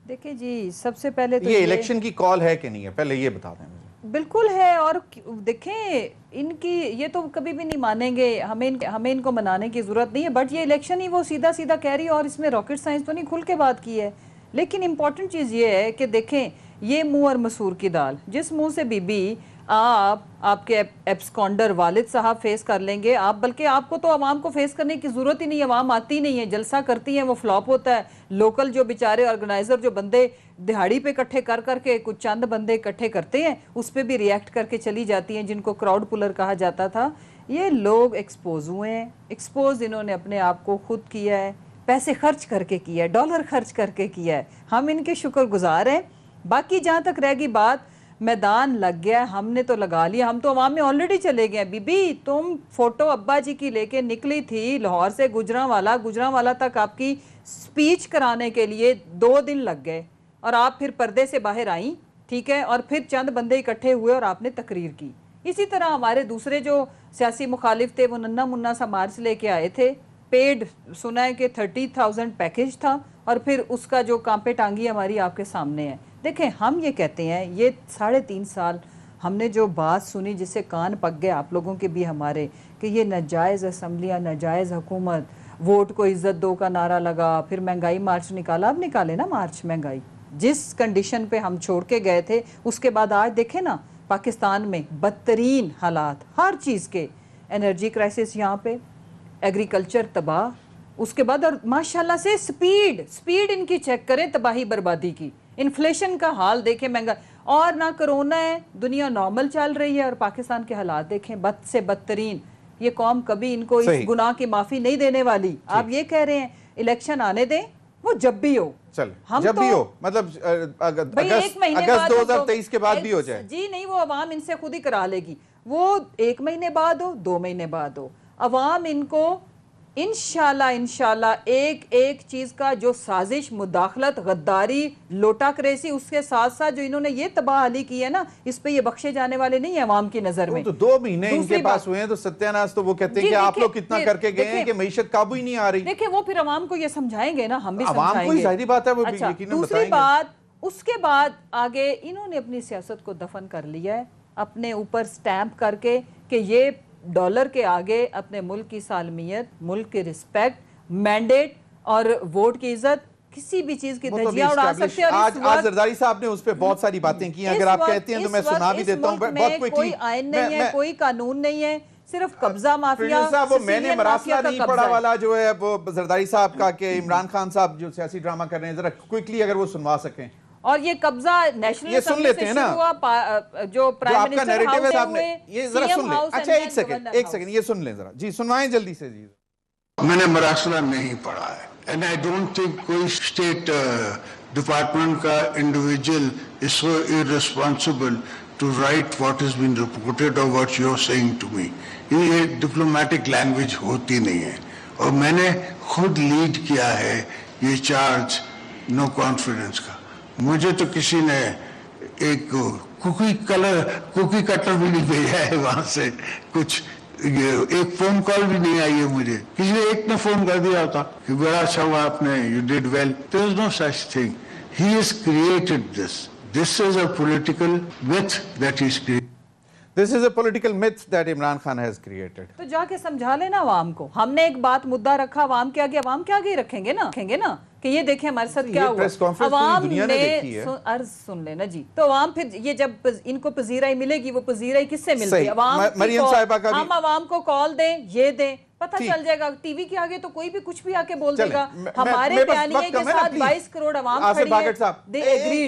دیکھیں جی سب سے پہلے تو یہ الیکشن کی کال ہے کہ نہیں ہے، پہلے یہ بتا دیں مجھے. بالکل ہے. اور دیکھیں ان کی یہ تو کبھی بھی نہیں مانیں گے, ہمیں ان کو منانے کی ضرورت نہیں ہے, بٹ یہ الیکشن ہی وہ سیدھا سیدھا کہہ رہی ہے اور اس میں راکٹ سائنس تو نہیں, کھل کے بات کی ہے. لیکن امپورٹنٹ چیز یہ ہے کہ دیکھیں یہ منہ اور مسور کی دال, جس منہ سے بی بی آپ کے ایبسکونڈر والد صاحب فیس کر لیں گے, آپ بلکہ آپ کو تو عوام کو فیس کرنے کی ضرورت ہی نہیں ہے, عوام آتی نہیں ہے, جلسہ کرتی ہیں وہ فلاپ ہوتا ہے. لوکل جو بیچارے آرگنائزر جو بندے دہاڑی پہ اکٹھے کر کے کچھ چند بندے اکٹھے کرتے ہیں, اس پہ بھی ریئیکٹ کر کے چلی جاتی ہیں, جن کو کراؤڈ پولر کہا جاتا تھا. یہ لوگ ایکسپوز ہوئے ہیں, ایکسپوز انہوں نے اپنے آپ کو خود کیا ہے, پیسے خرچ کر کے کیا ہے, ڈالر خرچ کر کے کیا ہے. ہم ان کے شکر گزار ہیں. باقی جہاں تک رہ گئی بات, میدان لگ گیا, ہم نے تو لگا لیا, ہم تو عوام میں آلریڈی چلے گئے. بی بی تم فوٹو ابا جی کی لے کے نکلی تھی لاہور سے گجرانوالا تک, آپ کی سپیچ کرانے کے لیے 2 دن لگ گئے, اور آپ پھر پردے سے باہر آئیں, ٹھیک ہے, اور پھر چند بندے اکٹھے ہوئے اور آپ نے تقریر کی. اسی طرح ہمارے دوسرے جو سیاسی مخالف تھے وہ ننھا منہ سا مارچ لے کے آئے تھے, پیڈ سنا ہے کہ 30,000 پیکج تھا, اور پھر اس کا جو کانپے ٹانگی ہماری آپ کے سامنے ہے. دیکھیں ہم یہ کہتے ہیں, یہ 3.5 سال ہم نے جو بات سنی جس سے کان پک گئے آپ لوگوں کے بھی ہمارے, کہ یہ ناجائز اسمبلیاں, ناجائز حکومت, ووٹ کو عزت دو کا نعرہ لگا, پھر مہنگائی مارچ نکالا. اب نکالے نا مارچ مہنگائی, جس کنڈیشن پہ ہم چھوڑ کے گئے تھے, اس کے بعد آج دیکھیں نا پاکستان میں بدترین حالات ہر چیز کے, انرجی کرائسس یہاں پہ, ایگریکلچر تباہ, اس کے بعد اور ماشاءاللہ سے سپیڈ ان کی چیک کریں تباہی بربادی کی. انفلیشن کا حال دیکھیں, مہنگا, اور نہ کرونا ہے, دنیا نارمل چل رہی ہے, اور پاکستان کے حالات دیکھیں بد سے بدترین. یہ قوم کبھی ان کو اس گناہ کی معافی نہیں دینے والی. آپ یہ کہہ رہے ہیں الیکشن آنے دیں, وہ جب بھی ہو, جب بھی ہو, مطلب اگست 2023 کے بعد بھی ہو جائے. جی نہیں, وہ عوام ان سے خود ہی کرا لے گی, وہ 1 مہینے بعد ہو, 2 مہینے بعد ہو, عوام ان کو انشاءاللہ ایک چیز کا جو سازش, مداخلت, غداری, لوٹا کریسی, اس کے ساتھ ساتھ جو انہوں نے یہ تباہ حالی کی ہے نا, اس پہ یہ بخشے جانے والے نہیں ہیں عوام کی نظر میں. تو 2 مہینے ان کے پاس ہوئے ہیں, تو ستیاناز تو وہ کہتے ہیں کہ آپ لوگ کتنا کر کے گئے ہیں کہ معیشت قابو ہی نہیں آ رہی. دیکھیں وہ پھر عوام کو یہ سمجھائیں گے نا, ہم بھی سمجھائیں گے. عوام کو ہی ظاہری بات ہے, وہ یقیناً بتائیں گے. دوسری بات, اس کے بعد آگے انہوں نے اپنی سیاست کو دفن کر لیا ہے, اپنے اوپر سٹیمپ کر کے کہ یہ ڈالر کے آگے اپنے ملک کی سالمیت, ملک کی رسپیکٹ, مینڈیٹ اور ووٹ کی عزت, کسی بھی چیز کی دھجیاں اڑا سکتے ہیں. آج زرداری صاحب نے اس پہ بہت ساری باتیں کی ہیں, اگر آپ کہتے ہیں تو میں سنا بھی دیتا ہوں بہت کوئکلی. کوئی آئین نہیں ہے, کوئی قانون نہیں ہے, صرف قبضہ مافیا, میں نے مراسلہ نہیں پڑھا والا جو ہے وہ زرداری صاحب کا, کہ عمران خان صاحب جو سیاسی ڈرامہ کر رہے ہیں, ذرا کوئکلی اگر وہ سنوا سکیں. اور یہ قبضہ نیشنل اسمبلی سے شروع ہوا, جو پرائم منسٹر ہاؤس میں یہ ذرا سن لیں. اچھا ایک سیکنڈ یہ سن لیں ذرا, جی سنوائیں جلدی سے. جی میں نے مراسلہ نہیں پڑھا ہے, and I don't think کوئی اسٹیٹ ڈپارٹمنٹ کا individual is so irresponsible to write what has been reported or what you're saying to me. یہ ڈپلومیٹک لینگویج ہوتی نہیں ہے, اور میں نے خود لیڈ کیا ہے یہ چارج نو کانفیڈنس کا. مجھے تو کسی نے ایک کوکی کٹر بھی نہیں بھیجا ہے وہاں سے, کچھ ایک فون کال بھی نہیں آئی ہے مجھے. کسی نے ایک نے فون کر دیا ہوتا کہ بڑا اچھا ہوا آپ نے, you did well. There is no such thing. He has created this. This is a political myth that he's created. This is a political myth that Imran Khan has created. تو جا کے سمجھا لینا عوام کو. ہم نے ایک بات مدعا رکھا عوام کے آگے رکھیں گے نا کہ یہ دیکھیں ہمارے ساتھ کیا ہوا. عوام نے عرض سن لینا جی, تو عوام پھر یہ جب ان کو پذیرائی ملے گی, وہ پذیرائی کس سے ملتی ہے؟ ہم عوام کو کال دیں, یہ دیں, پتہ چل جائے گا. ٹی وی کے آگے تو کوئی بھی کچھ بھی آ کے بول دے گا. ہمارے بیانیے کے ساتھ 22 کروڑ عوام کھڑی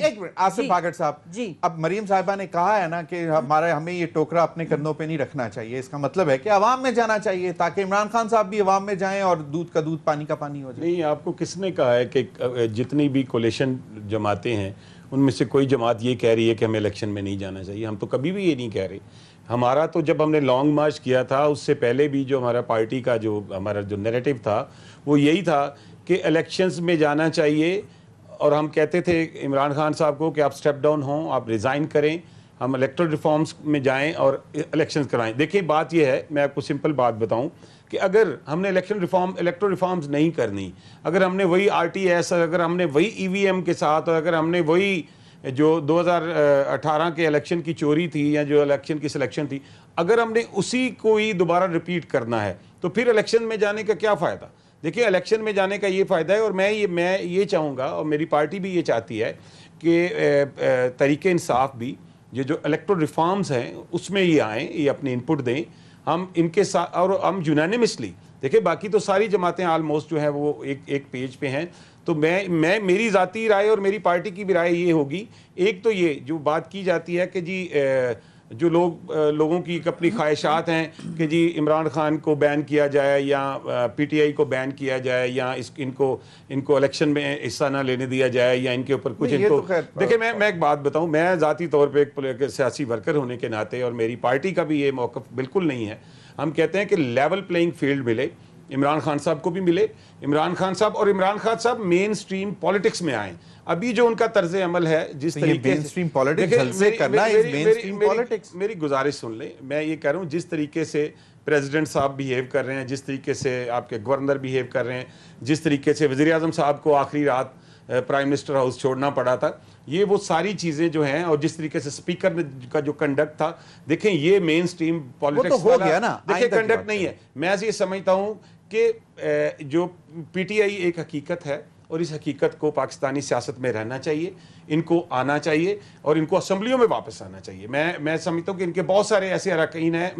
ہے. آصف بھاگٹ صاحب, اب مریم صاحبہ نے کہا ہے نا کہ ہمیں یہ ٹوکرا اپنے کندھوں پہ نہیں رکھنا چاہیے. اس کا مطلب ہے کہ عوام میں جانا چاہیے, تاکہ عمران خان صاحب بھی عوام میں جائیں اور دودھ کا دودھ پانی کا پانی ہو جائے. نہیں, آپ کو کس نے کہا ہے کہ جتنی بھی کولیشن جماعتیں ہیں ان میں سے کوئی جماعت یہ کہہ رہی ہے کہ ہمیں الیکشن میں نہیں جانا چاہیے؟ ہم تو کبھی بھی یہ نہیں کہہ رہے. ہمارا تو جب ہم نے لانگ مارچ کیا تھا, اس سے پہلے بھی جو ہمارا پارٹی کا جو ہمارا جو نیریٹو تھا وہ یہی تھا کہ الیکشنز میں جانا چاہیے, اور ہم کہتے تھے عمران خان صاحب کو کہ آپ سٹیپ ڈاؤن ہوں, آپ ریزائن کریں, ہم الیکٹرل ریفارمز میں جائیں اور الیکشنز کرائیں. دیکھیں بات یہ ہے, میں آپ کو سمپل بات بتاؤں کہ اگر ہم نے الیکٹرل ریفارمز نہیں کرنی, اگر ہم نے وہی RTS, اگر ہم نے وہی EVM کے ساتھ, اور اگر ہم نے وہی جو 2018 کے الیکشن کی چوری تھی یا جو الیکشن کی سلیکشن تھی, اگر ہم نے اسی کو ہی دوبارہ ریپیٹ کرنا ہے تو پھر الیکشن میں جانے کا کیا فائدہ؟ دیکھیے الیکشن میں جانے کا یہ فائدہ ہے, اور میں یہ چاہوں گا, اور میری پارٹی بھی یہ چاہتی ہے کہ تحریک انصاف بھی یہ جو الیکٹرل ریفارمز ہیں اس میں یہ آئیں, یہ اپنی انپٹ دیں, ہم ان کے ساتھ, اور ہم یونانیمسلی دیکھیں باقی تو ساری جماعتیں آلموسٹ جو ہیں وہ ایک پیج پہ ہیں. تو میں میری ذاتی رائے اور میری پارٹی کی بھی رائے یہ ہوگی, ایک تو یہ جو بات کی جاتی ہے کہ جی جو لوگوں کی اپنی خواہشات ہیں کہ جی عمران خان کو بین کیا جائے یا PTI کو بین کیا جائے یا ان کو الیکشن میں حصہ نہ لینے دیا جائے یا ان کے اوپر کچھ ان کو. دیکھیں میں ایک بات بتاؤں, میں ذاتی طور پہ ایک سیاسی ورکر ہونے کے ناطے, اور میری پارٹی کا بھی یہ موقف بالکل نہیں ہے, ہم کہتے ہیں کہ لیول پلینگ فیلڈ ملے, عمران خان صاحب کو بھی ملے, عمران خان صاحب مین سٹریم پالیٹکس میں آئیں. ابھی جو ان کا طرز عمل ہے جس طریقے سے, میری گزارش سن لیں, میں یہ کہہ رہا ہوں جس طریقے سے پریزیڈنٹ صاحب بیہیو کر رہے ہیں, جس طریقے سے آپ کے گورنر بیہیو کر رہے ہیں, جس طریقے سے وزیر اعظم صاحب کو آخری رات پرائم منسٹر ہاؤس چھوڑنا پڑا تھا, یہ وہ ساری چیزیں جو ہیں, اور جس طریقے سے اسپیکر کا جو کنڈکٹ تھا, دیکھیں یہ مین سٹریم پالیٹکس دیکھیں کنڈکٹ نہیں ہے. میں یہ سمجھتا ہوں کہ جو PTI ایک حقیقت ہے, اور اس حقیقت کو پاکستانی سیاست میں رہنا چاہیے, ان کو آنا چاہیے اور ان کو اسمبلیوں میں واپس آنا چاہیے. میں سمجھتا ہوں کہ ان کے بہت سارے ایسے اراکین ہیں,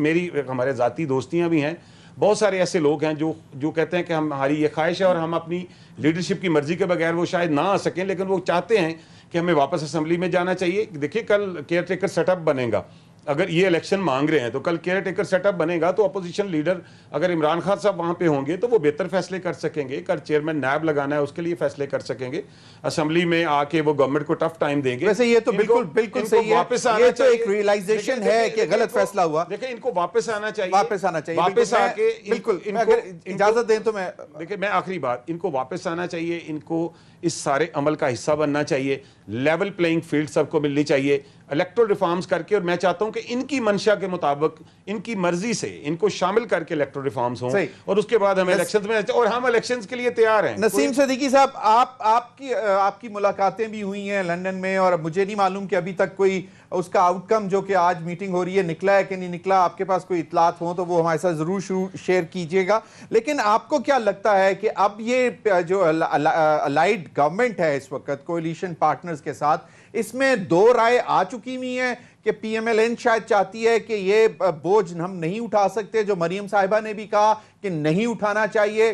ہمارے ذاتی دوستیاں بھی ہیں, بہت سارے ایسے لوگ ہیں جو کہتے ہیں کہ ہماری یہ خواہش ہے اور ہم اپنی لیڈرشپ کی مرضی کے بغیر وہ شاید نہ آ سکیں, لیکن وہ چاہتے ہیں کہ ہمیں واپس اسمبلی میں جانا چاہیے. دیکھیے کل کیئر ٹیکر سیٹ اپ بنے گا, اگر یہ الیکشن مانگ رہے ہیں تو کل کیئر ٹیکر سیٹ اپ بنے گا, تو اپوزیشن لیڈر اگر عمران خان صاحب وہاں پہ ہوں گے تو وہ بہتر فیصلے کر سکیں گے. کل چیئرمین نیب لگانا ہے اس کے لیے فیصلے کر سکیں گے, اسمبلی میں آ کے وہ گورنمنٹ کو ٹف ٹائم دیں گے. ویسے یہ تو بالکل صحیح ہے, یہ تو ایک ریئلائزیشن ہے کہ غلط فیصلہ ہوا. دیکھیں ان کو واپس آنا چاہیے, واپس آ کے بالکل, اگر اجازت دیں تو میں دیکھیں میں آخری بات, ان کو واپس آنا چاہیے, ان کو اس سارے عمل کا حصہ بننا چاہیے, لیول پلینگ فیلڈ سب کو ملنی چاہیے, الیکٹرل ریفارمز کر کے, اور میں چاہتا ہوں کہ ان کی منشا کے مطابق ان کی مرضی سے ان کو شامل کر کے الیکٹرل ریفارمز ہوں, اور اس کے بعد ہم الیکشنز میں, اور ہم الیکشنز کے لیے تیار ہیں. نسیم صدیقی صاحب, آپ کی ملاقاتیں بھی ہوئی ہیں لندن میں, اور مجھے نہیں معلوم کہ ابھی تک کوئی اس کا آؤٹ کم جو کہ آج میٹنگ ہو رہی ہے نکلا ہے کہ نہیں نکلا. آپ کے پاس کوئی اطلاعات ہوں تو وہ ہمارے ساتھ ضرور شیئر کیجئے گا. لیکن آپ کو کیا لگتا ہے کہ اب یہ جو الائیڈ گورنمنٹ ہے اس وقت کولیشن پارٹنرز کے ساتھ, اس میں دو رائے آ چکی ہوئی ہیں کہ PMLN شاید چاہتی ہے کہ یہ بوجھ ہم نہیں اٹھا سکتے, جو مریم صاحبہ نے بھی کہا کہ نہیں اٹھانا چاہیے,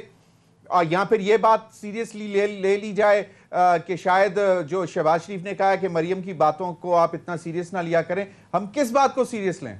اور یہاں پھر یہ بات سیریسلی لے لی جائے کہ شاید جو شہباز شریف نے کہا ہے کہ مریم کی باتوں کو آپ اتنا سیریس نہ لیا کریں, ہم کس بات کو سیریس لیں؟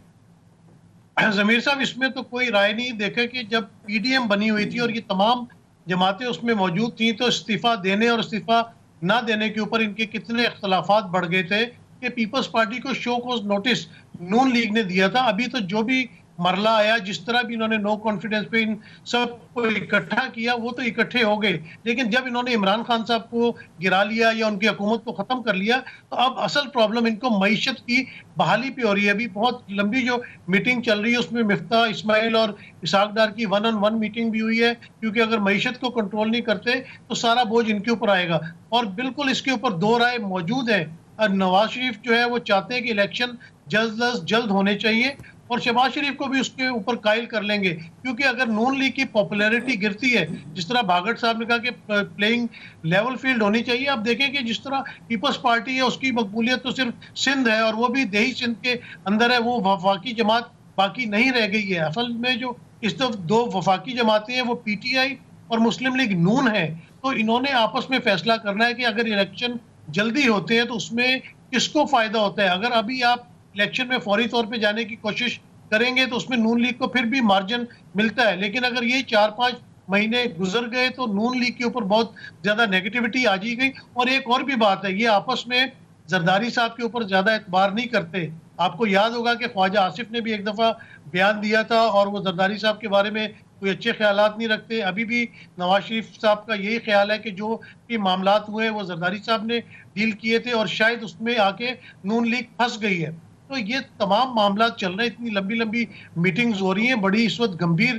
ضمیر صاحب اس میں تو کوئی رائے نہیں. دیکھیں کہ جب PDM بنی ہوئی تھی اور یہ تمام جماعتیں اس میں موجود تھیں, تو استعفیٰ دینے اور استعفیٰ نہ دینے کے اوپر ان کے کتنے اختلافات بڑھ گئے تھے کہ پیپلز پارٹی کو شو کوز نوٹس نون لیگ نے دیا تھا. ابھی تو جو بھی مرلہ آیا, جس طرح بھی انہوں نے نو کانفیڈنس پہ ان سب کو اکٹھا کیا, وہ تو اکٹھے ہو گئے, لیکن جب انہوں نے عمران خان صاحب کو گرا لیا یا ان کی حکومت کو ختم کر لیا, تو اب اصل پرابلم ان کو معیشت کی بحالی پہ ہو رہی ہے. ابھی بہت لمبی جو میٹنگ چل رہی ہے اس میں مفتاح اسماعیل اور اسحاق ڈار کی 1-on-1 میٹنگ بھی ہوئی ہے, کیونکہ اگر معیشت کو کنٹرول نہیں کرتے تو سارا بوجھ ان کے اوپر آئے گا. اور بالکل اس کے اوپر دو رائے موجود ہیں. نواز شریف جو ہے وہ چاہتے ہیں کہ الیکشن جلد ہونے چاہیے, اور شہباز شریف کو بھی اس کے اوپر قائل کر لیں گے, کیونکہ اگر نون لیگ کی پاپولیرٹی گرتی ہے, جس طرح بھاگٹ صاحب نے کہا کہ پلینگ لیول فیلڈ ہونی چاہیے. آپ دیکھیں کہ جس طرح پیپلز پارٹی ہے اس کی مقبولیت تو صرف سندھ ہے, اور وہ بھی دیہی سندھ کے اندر ہے, وہ وفاقی جماعت باقی نہیں رہ گئی ہے. اصل میں جو اس دو وفاقی جماعتیں ہیں وہ PTI اور مسلم لیگ نون ہے. تو انہوں نے آپس میں فیصلہ کرنا ہے کہ اگر الیکشن جلدی ہوتے ہیں تو اس میں کس کو فائدہ ہوتا ہے. اگر ابھی آپ الیکشن میں فوری طور پہ جانے کی کوشش کریں گے تو اس میں نون لیگ کو پھر بھی مارجن ملتا ہے, لیکن اگر یہ 4-5 مہینے گزر گئے تو نون لیگ کے اوپر بہت زیادہ نیگیٹیوٹی آ جی گئی. اور ایک اور بھی بات ہے, یہ آپس میں زرداری صاحب کے اوپر زیادہ اعتبار نہیں کرتے. آپ کو یاد ہوگا کہ خواجہ آصف نے بھی ایک دفعہ بیان دیا تھا اور وہ زرداری صاحب کے بارے میں کوئی اچھے خیالات نہیں رکھتے. ابھی بھی نواز شریف صاحب کا یہی خیال ہے کہ جو بھی معاملات ہوئے وہ زرداری صاحب نے ڈیل کیے تھے, اور شاید اس میں آ کے نون لیگ پھنس گئی ہے. تو یہ تمام معاملات چل رہے ہیں, اتنی لمبی میٹنگز ہو رہی ہیں, بڑی اس وقت گمبھیر